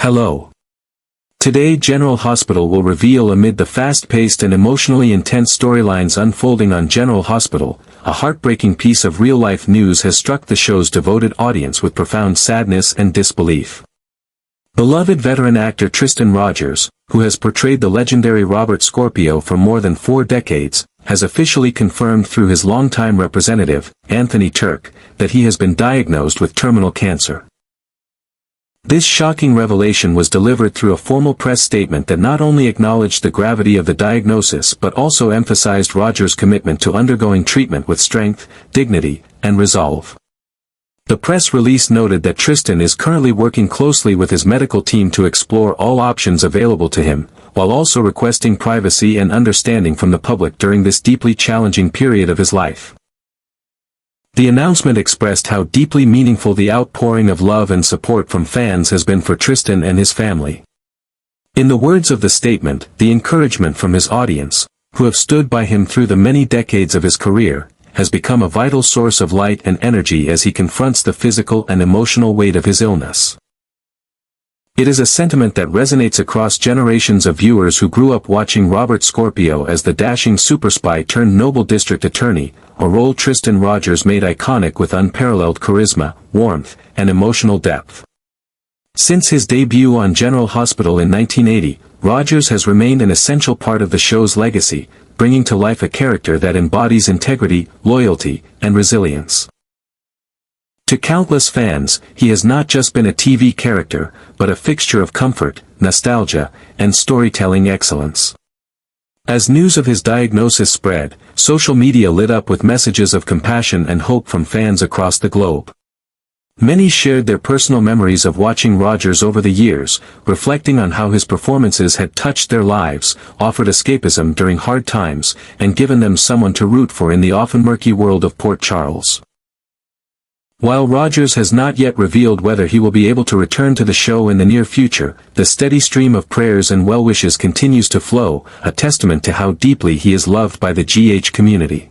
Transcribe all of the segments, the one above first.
Hello. Today General Hospital will reveal amid the fast-paced and emotionally intense storylines unfolding on General Hospital, a heartbreaking piece of real-life news has struck the show's devoted audience with profound sadness and disbelief. Beloved veteran actor Tristan Rogers, who has portrayed the legendary Robert Scorpio for more than 4 decades, has officially confirmed through his longtime representative, Anthony Turk, that he has been diagnosed with terminal cancer. This shocking revelation was delivered through a formal press statement that not only acknowledged the gravity of the diagnosis but also emphasized Rogers' commitment to undergoing treatment with strength, dignity, and resolve. The press release noted that Tristan is currently working closely with his medical team to explore all options available to him, while also requesting privacy and understanding from the public during this deeply challenging period of his life. The announcement expressed how deeply meaningful the outpouring of love and support from fans has been for Tristan and his family. In the words of the statement, the encouragement from his audience, who have stood by him through the many decades of his career, has become a vital source of light and energy as he confronts the physical and emotional weight of his illness. It is a sentiment that resonates across generations of viewers who grew up watching Robert Scorpio as the dashing super spy turned noble district attorney, a role Tristan Rogers made iconic with unparalleled charisma, warmth, and emotional depth. Since his debut on General Hospital in 1980, Rogers has remained an essential part of the show's legacy, bringing to life a character that embodies integrity, loyalty, and resilience. To countless fans, he has not just been a TV character, but a fixture of comfort, nostalgia, and storytelling excellence. As news of his diagnosis spread, social media lit up with messages of compassion and hope from fans across the globe. Many shared their personal memories of watching Rogers over the years, reflecting on how his performances had touched their lives, offered escapism during hard times, and given them someone to root for in the often murky world of Port Charles. While Rogers has not yet revealed whether he will be able to return to the show in the near future, the steady stream of prayers and well wishes continues to flow, a testament to how deeply he is loved by the GH community.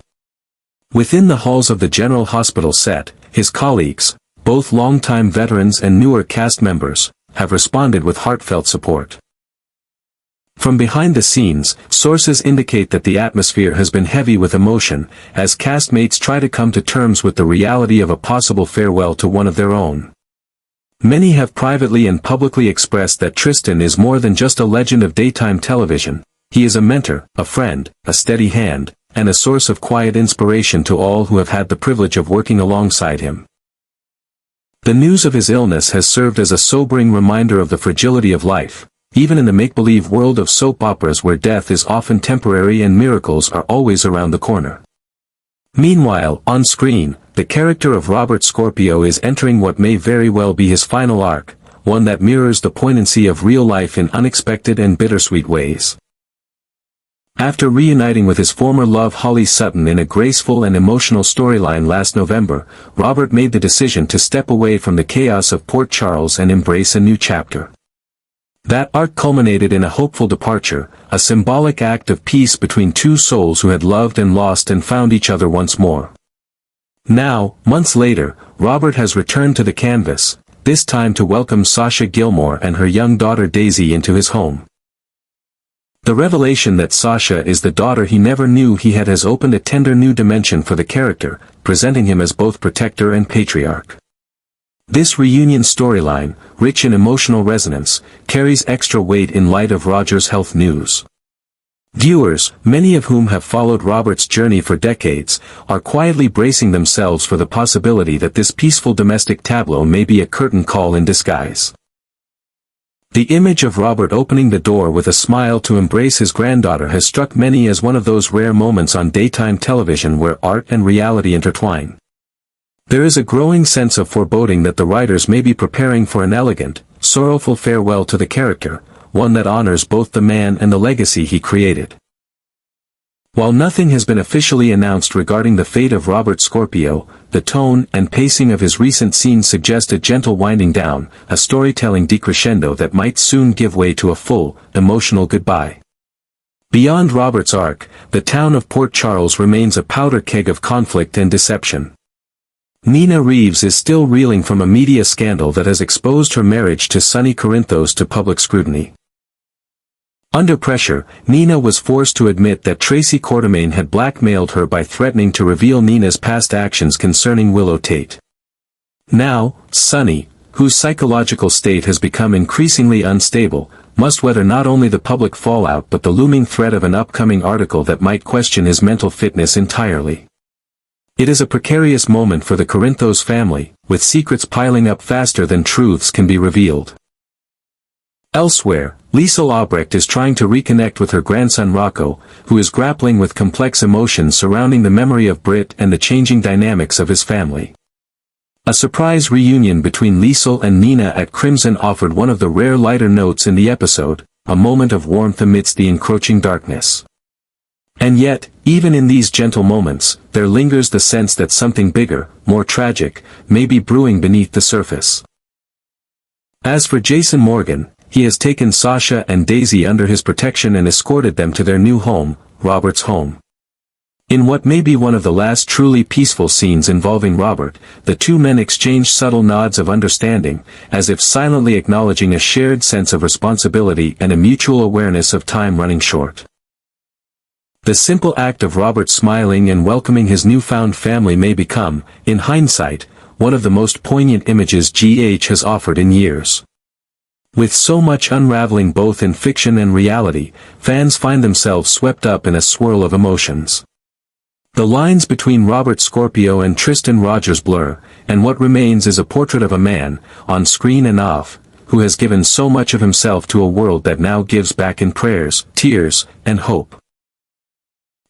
Within the halls of the General Hospital set, his colleagues, both longtime veterans and newer cast members, have responded with heartfelt support. From behind the scenes, sources indicate that the atmosphere has been heavy with emotion, as castmates try to come to terms with the reality of a possible farewell to one of their own. Many have privately and publicly expressed that Tristan is more than just a legend of daytime television. He is a mentor, a friend, a steady hand, and a source of quiet inspiration to all who have had the privilege of working alongside him. The news of his illness has served as a sobering reminder of the fragility of life, even in the make-believe world of soap operas where death is often temporary and miracles are always around the corner. Meanwhile, on screen, the character of Robert Scorpio is entering what may very well be his final arc, one that mirrors the poignancy of real life in unexpected and bittersweet ways. After reuniting with his former love Holly Sutton in a graceful and emotional storyline last November, Robert made the decision to step away from the chaos of Port Charles and embrace a new chapter. That arc culminated in a hopeful departure, a symbolic act of peace between two souls who had loved and lost and found each other once more. Now, months later, Robert has returned to the canvas, this time to welcome Sasha Gilmore and her young daughter Daisy into his home. The revelation that Sasha is the daughter he never knew he had has opened a tender new dimension for the character, presenting him as both protector and patriarch. This reunion storyline, rich in emotional resonance, carries extra weight in light of Rogers' health news. Viewers, many of whom have followed Robert's journey for decades, are quietly bracing themselves for the possibility that this peaceful domestic tableau may be a curtain call in disguise. The image of Robert opening the door with a smile to embrace his granddaughter has struck many as one of those rare moments on daytime television where art and reality intertwine. There is a growing sense of foreboding that the writers may be preparing for an elegant, sorrowful farewell to the character, one that honors both the man and the legacy he created. While nothing has been officially announced regarding the fate of Robert Scorpio, the tone and pacing of his recent scenes suggest a gentle winding down, a storytelling decrescendo that might soon give way to a full, emotional goodbye. Beyond Robert's arc, the town of Port Charles remains a powder keg of conflict and deception. Nina Reeves is still reeling from a media scandal that has exposed her marriage to Sonny Corinthos to public scrutiny. Under pressure, Nina was forced to admit that Tracy Quartermaine had blackmailed her by threatening to reveal Nina's past actions concerning Willow Tate. Now, Sonny, whose psychological state has become increasingly unstable, must weather not only the public fallout but the looming threat of an upcoming article that might question his mental fitness entirely. It is a precarious moment for the Corinthos family, with secrets piling up faster than truths can be revealed. Elsewhere, Liesl Albrecht is trying to reconnect with her grandson Rocco, who is grappling with complex emotions surrounding the memory of Britt and the changing dynamics of his family. A surprise reunion between Liesl and Nina at Crimson offered one of the rare lighter notes in the episode, a moment of warmth amidst the encroaching darkness. And yet, even in these gentle moments, there lingers the sense that something bigger, more tragic, may be brewing beneath the surface. As for Jason Morgan, he has taken Sasha and Daisy under his protection and escorted them to their new home, Robert's home. In what may be one of the last truly peaceful scenes involving Robert, the two men exchange subtle nods of understanding, as if silently acknowledging a shared sense of responsibility and a mutual awareness of time running short. The simple act of Robert smiling and welcoming his newfound family may become, in hindsight, one of the most poignant images GH has offered in years. With so much unraveling both in fiction and reality, fans find themselves swept up in a swirl of emotions. The lines between Robert Scorpio and Tristan Rogers blur, and what remains is a portrait of a man, on screen and off, who has given so much of himself to a world that now gives back in prayers, tears, and hope.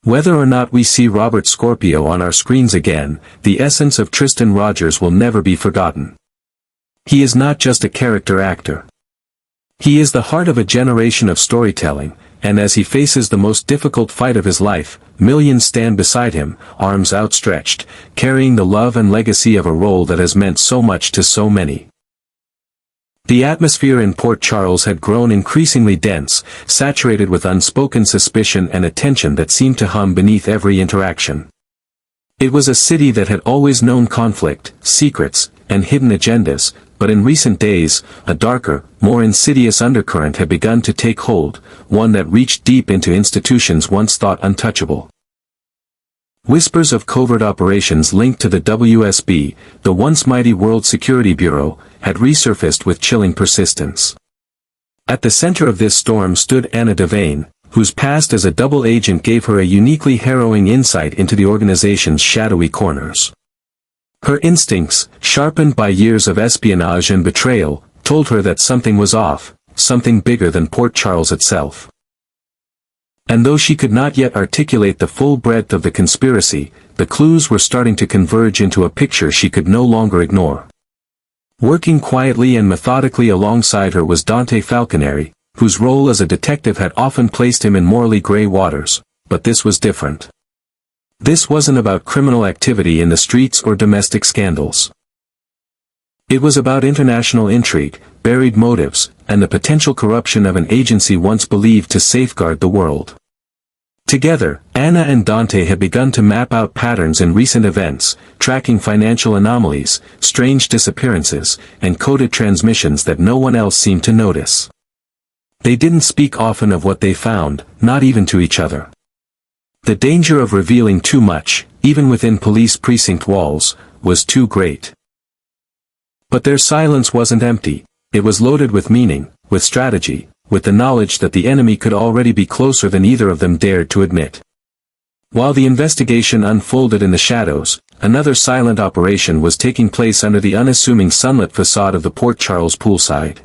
Whether or not we see Robert Scorpio on our screens again, the essence of Tristan Rogers will never be forgotten. He is not just a character actor. He is the heart of a generation of storytelling, and as he faces the most difficult fight of his life, millions stand beside him, arms outstretched, carrying the love and legacy of a role that has meant so much to so many. The atmosphere in Port Charles had grown increasingly dense, saturated with unspoken suspicion and a tension that seemed to hum beneath every interaction. It was a city that had always known conflict, secrets, and hidden agendas, but in recent days, a darker, more insidious undercurrent had begun to take hold, one that reached deep into institutions once thought untouchable. Whispers of covert operations linked to the WSB, the once mighty World Security Bureau, had resurfaced with chilling persistence. At the center of this storm stood Anna Devane, whose past as a double agent gave her a uniquely harrowing insight into the organization's shadowy corners. Her instincts, sharpened by years of espionage and betrayal, told her that something was off, something bigger than Port Charles itself. And though she could not yet articulate the full breadth of the conspiracy, the clues were starting to converge into a picture she could no longer ignore. Working quietly and methodically alongside her was Dante Falconeri, whose role as a detective had often placed him in morally gray waters, but this was different. This wasn't about criminal activity in the streets or domestic scandals. It was about international intrigue, buried motives, and the potential corruption of an agency once believed to safeguard the world. Together, Anna and Dante had begun to map out patterns in recent events, tracking financial anomalies, strange disappearances, and coded transmissions that no one else seemed to notice. They didn't speak often of what they found, not even to each other. The danger of revealing too much, even within police precinct walls, was too great. But their silence wasn't empty, it was loaded with meaning, with strategy, with the knowledge that the enemy could already be closer than either of them dared to admit. While the investigation unfolded in the shadows, another silent operation was taking place under the unassuming sunlit facade of the Port Charles poolside.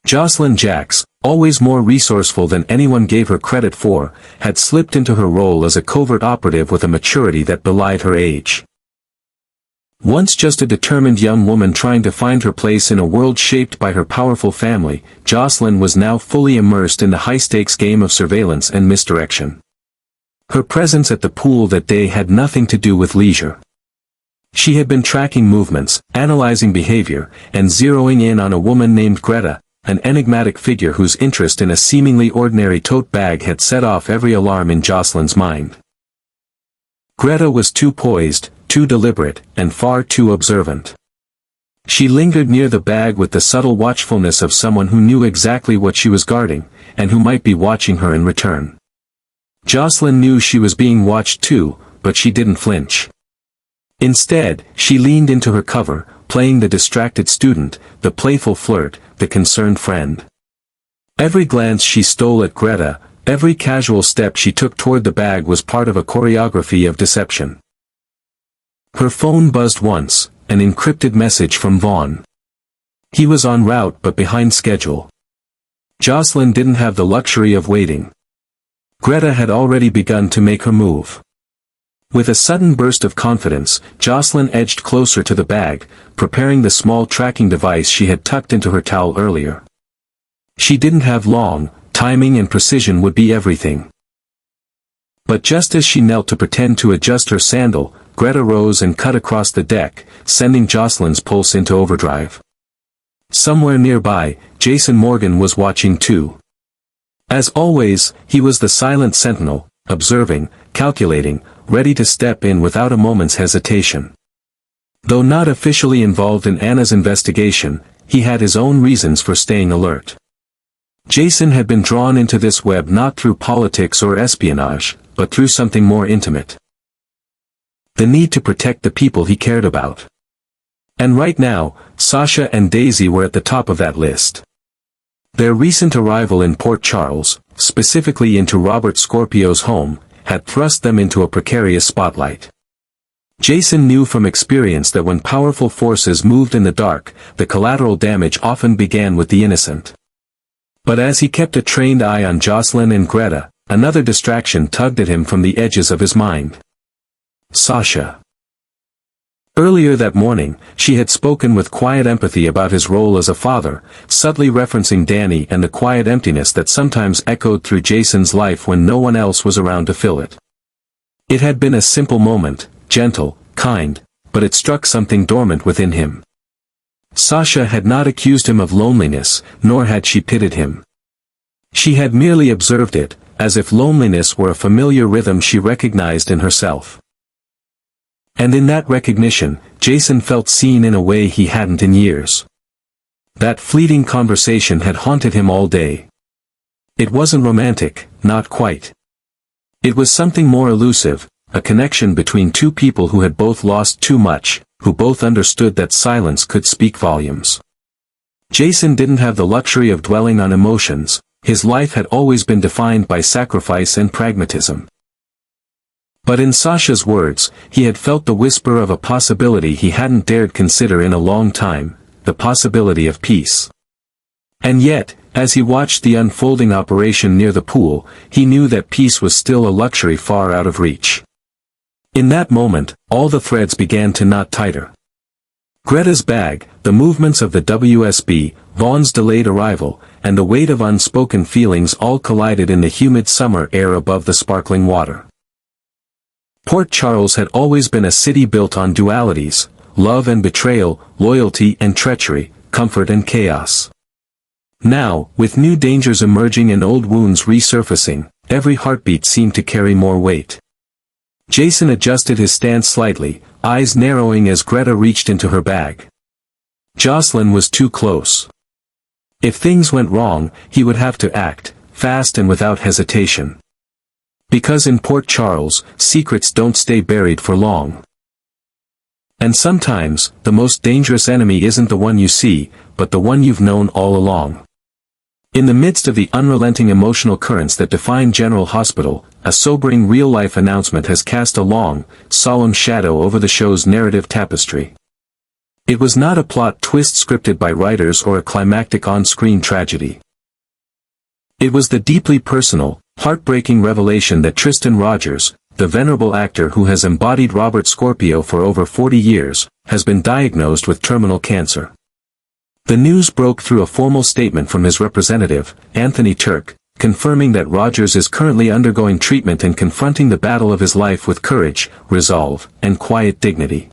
Jocelyn Jacks, always more resourceful than anyone gave her credit for, had slipped into her role as a covert operative with a maturity that belied her age. Once just a determined young woman trying to find her place in a world shaped by her powerful family, Jocelyn was now fully immersed in the high-stakes game of surveillance and misdirection. Her presence at the pool that day had nothing to do with leisure. She had been tracking movements, analyzing behavior, and zeroing in on a woman named Greta, an enigmatic figure whose interest in a seemingly ordinary tote bag had set off every alarm in Jocelyn's mind. Greta was too poised, too deliberate, and far too observant. She lingered near the bag with the subtle watchfulness of someone who knew exactly what she was guarding, and who might be watching her in return. Jocelyn knew she was being watched too, but she didn't flinch. Instead, she leaned into her cover, playing the distracted student, the playful flirt, the concerned friend. Every glance she stole at Greta, every casual step she took toward the bag was part of a choreography of deception. Her phone buzzed once, an encrypted message from Vaughn. He was en route but behind schedule. Jocelyn didn't have the luxury of waiting. Greta had already begun to make her move. With a sudden burst of confidence, Jocelyn edged closer to the bag, preparing the small tracking device she had tucked into her towel earlier. She didn't have long, timing and precision would be everything. But just as she knelt to pretend to adjust her sandal, Greta rose and cut across the deck, sending Jocelyn's pulse into overdrive. Somewhere nearby, Jason Morgan was watching too. As always, he was the silent sentinel, observing, calculating, ready to step in without a moment's hesitation. Though not officially involved in Anna's investigation, he had his own reasons for staying alert. Jason had been drawn into this web not through politics or espionage, but through something more intimate. The need to protect the people he cared about. And right now, Sasha and Daisy were at the top of that list. Their recent arrival in Port Charles, specifically into Robert Scorpio's home, had thrust them into a precarious spotlight. Jason knew from experience that when powerful forces moved in the dark, the collateral damage often began with the innocent. But as he kept a trained eye on Jocelyn and Greta, another distraction tugged at him from the edges of his mind. Sasha. Earlier that morning, she had spoken with quiet empathy about his role as a father, subtly referencing Danny and the quiet emptiness that sometimes echoed through Jason's life when no one else was around to fill it. It had been a simple moment, gentle, kind, but it struck something dormant within him. Sasha had not accused him of loneliness, nor had she pitied him. She had merely observed it, as if loneliness were a familiar rhythm she recognized in herself. And in that recognition, Jason felt seen in a way he hadn't in years. That fleeting conversation had haunted him all day. It wasn't romantic, not quite. It was something more elusive, a connection between two people who had both lost too much, who both understood that silence could speak volumes. Jason didn't have the luxury of dwelling on emotions, his life had always been defined by sacrifice and pragmatism. But in Sasha's words, he had felt the whisper of a possibility he hadn't dared consider in a long time, the possibility of peace. And yet, as he watched the unfolding operation near the pool, he knew that peace was still a luxury far out of reach. In that moment, all the threads began to knot tighter. Greta's bag, the movements of the WSB, Vaughn's delayed arrival, and the weight of unspoken feelings all collided in the humid summer air above the sparkling water. Port Charles had always been a city built on dualities, love and betrayal, loyalty and treachery, comfort and chaos. Now, with new dangers emerging and old wounds resurfacing, every heartbeat seemed to carry more weight. Jason adjusted his stance slightly, eyes narrowing as Greta reached into her bag. Jocelyn was too close. If things went wrong, he would have to act, fast and without hesitation. Because in Port Charles, secrets don't stay buried for long. And sometimes, the most dangerous enemy isn't the one you see, but the one you've known all along. In the midst of the unrelenting emotional currents that define General Hospital, a sobering real-life announcement has cast a long, solemn shadow over the show's narrative tapestry. It was not a plot twist scripted by writers or a climactic on-screen tragedy. It was the deeply personal, heartbreaking revelation that Tristan Rogers, the venerable actor who has embodied Robert Scorpio for over 40 years, has been diagnosed with terminal cancer. The news broke through a formal statement from his representative, Anthony Turk, confirming that Rogers is currently undergoing treatment and confronting the battle of his life with courage, resolve, and quiet dignity.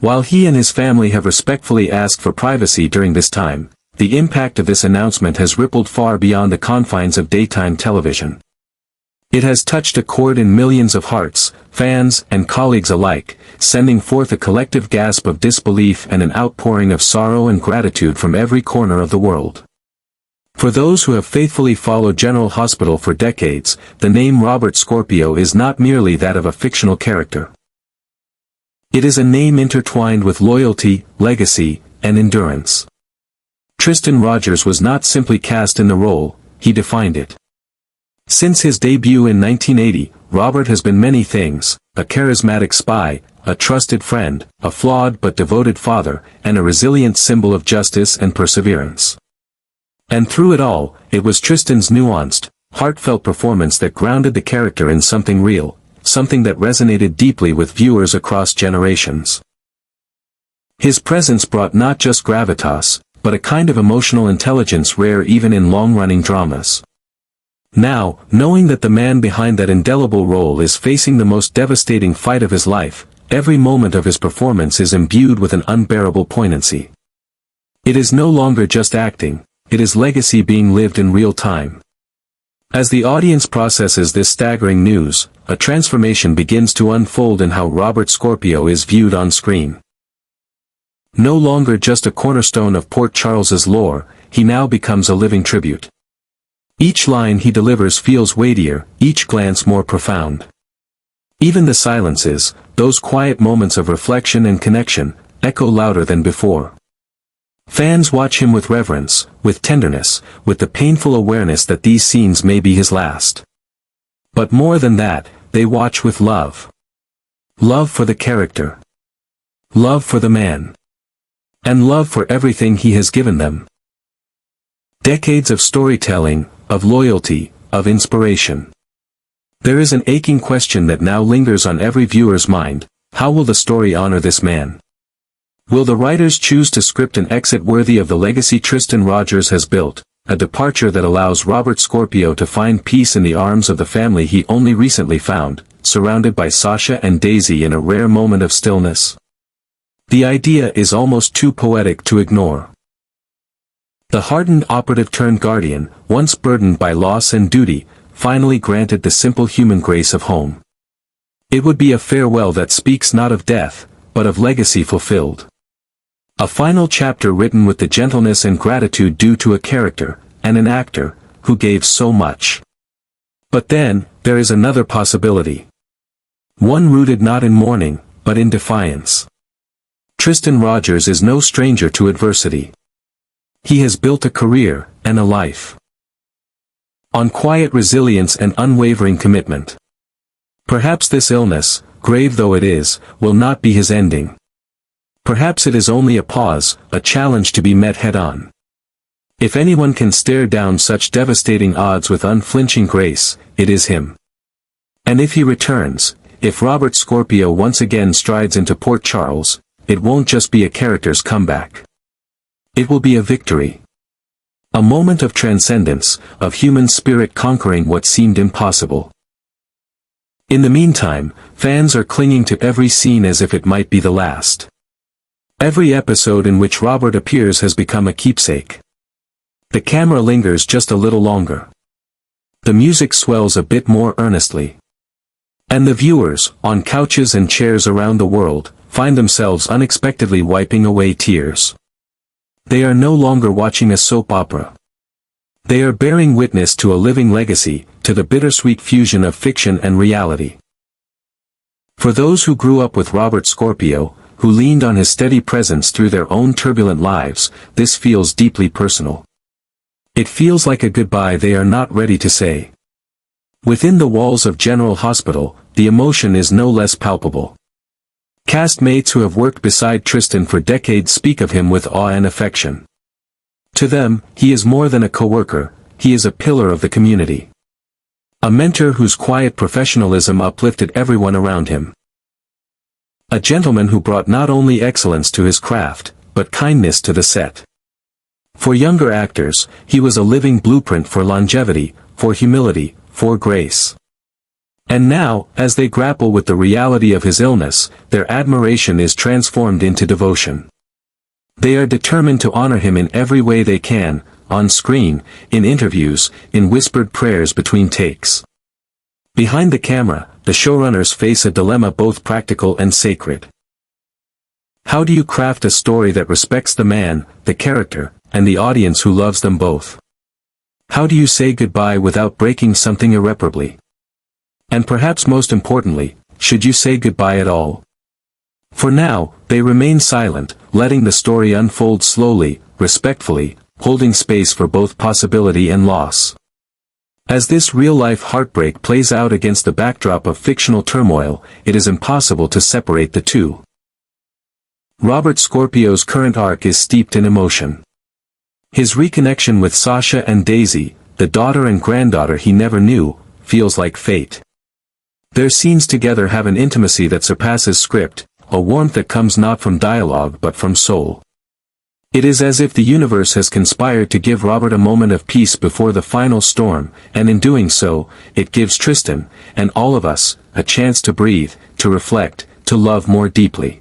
While he and his family have respectfully asked for privacy during this time, the impact of this announcement has rippled far beyond the confines of daytime television. It has touched a chord in millions of hearts, fans and colleagues alike, sending forth a collective gasp of disbelief and an outpouring of sorrow and gratitude from every corner of the world. For those who have faithfully followed General Hospital for decades, the name Robert Scorpio is not merely that of a fictional character. It is a name intertwined with loyalty, legacy, and endurance. Tristan Rogers was not simply cast in the role, he defined it. Since his debut in 1980, Robert has been many things: a charismatic spy, a trusted friend, a flawed but devoted father, and a resilient symbol of justice and perseverance. And through it all, it was Tristan's nuanced, heartfelt performance that grounded the character in something real, something that resonated deeply with viewers across generations. His presence brought not just gravitas, but a kind of emotional intelligence rare even in long-running dramas. Now, knowing that the man behind that indelible role is facing the most devastating fight of his life, every moment of his performance is imbued with an unbearable poignancy. It is no longer just acting, it is legacy being lived in real time. As the audience processes this staggering news, a transformation begins to unfold in how Robert Scorpio is viewed on screen. No longer just a cornerstone of Port Charles's lore, he now becomes a living tribute. Each line he delivers feels weightier, each glance more profound. Even the silences, those quiet moments of reflection and connection, echo louder than before. Fans watch him with reverence, with tenderness, with the painful awareness that these scenes may be his last. But more than that, they watch with love. Love for the character. Love for the man. And love for everything he has given them. Decades of storytelling, of loyalty, of inspiration. There is an aching question that now lingers on every viewer's mind: how will the story honor this man? Will the writers choose to script an exit worthy of the legacy Tristan Rogers has built, a departure that allows Robert Scorpio to find peace in the arms of the family he only recently found, surrounded by Sasha and Daisy in a rare moment of stillness? The idea is almost too poetic to ignore. The hardened operative turned guardian, once burdened by loss and duty, finally granted the simple human grace of home. It would be a farewell that speaks not of death, but of legacy fulfilled. A final chapter written with the gentleness and gratitude due to a character, and an actor, who gave so much. But then, there is another possibility. One rooted not in mourning, but in defiance. Tristan Rogers is no stranger to adversity. He has built a career, and a life, on quiet resilience and unwavering commitment. Perhaps this illness, grave though it is, will not be his ending. Perhaps it is only a pause, a challenge to be met head-on. If anyone can stare down such devastating odds with unflinching grace, it is him. And if he returns, if Robert Scorpio once again strides into Port Charles, it won't just be a character's comeback. It will be a victory. A moment of transcendence, of human spirit conquering what seemed impossible. In the meantime, fans are clinging to every scene as if it might be the last. Every episode in which Robert appears has become a keepsake. The camera lingers just a little longer. The music swells a bit more earnestly. And the viewers, on couches and chairs around the world, find themselves unexpectedly wiping away tears. They are no longer watching a soap opera. They are bearing witness to a living legacy, to the bittersweet fusion of fiction and reality. For those who grew up with Robert Scorpio, who leaned on his steady presence through their own turbulent lives, this feels deeply personal. It feels like a goodbye they are not ready to say. Within the walls of General Hospital, the emotion is no less palpable. Castmates who have worked beside Tristan for decades speak of him with awe and affection. To them, he is more than a coworker, he is a pillar of the community. A mentor whose quiet professionalism uplifted everyone around him. A gentleman who brought not only excellence to his craft, but kindness to the set. For younger actors, he was a living blueprint for longevity, for humility, for grace. And now, as they grapple with the reality of his illness, their admiration is transformed into devotion. They are determined to honor him in every way they can, on screen, in interviews, in whispered prayers between takes. Behind the camera, the showrunners face a dilemma both practical and sacred. How do you craft a story that respects the man, the character, and the audience who loves them both? How do you say goodbye without breaking something irreparably? And perhaps most importantly, should you say goodbye at all? For now, they remain silent, letting the story unfold slowly, respectfully, holding space for both possibility and loss. As this real-life heartbreak plays out against the backdrop of fictional turmoil, it is impossible to separate the two. Robert Scorpio's current arc is steeped in emotion. His reconnection with Sasha and Daisy, the daughter and granddaughter he never knew, feels like fate. Their scenes together have an intimacy that surpasses script, a warmth that comes not from dialogue but from soul. It is as if the universe has conspired to give Robert a moment of peace before the final storm, and in doing so, it gives Tristan, and all of us, a chance to breathe, to reflect, to love more deeply.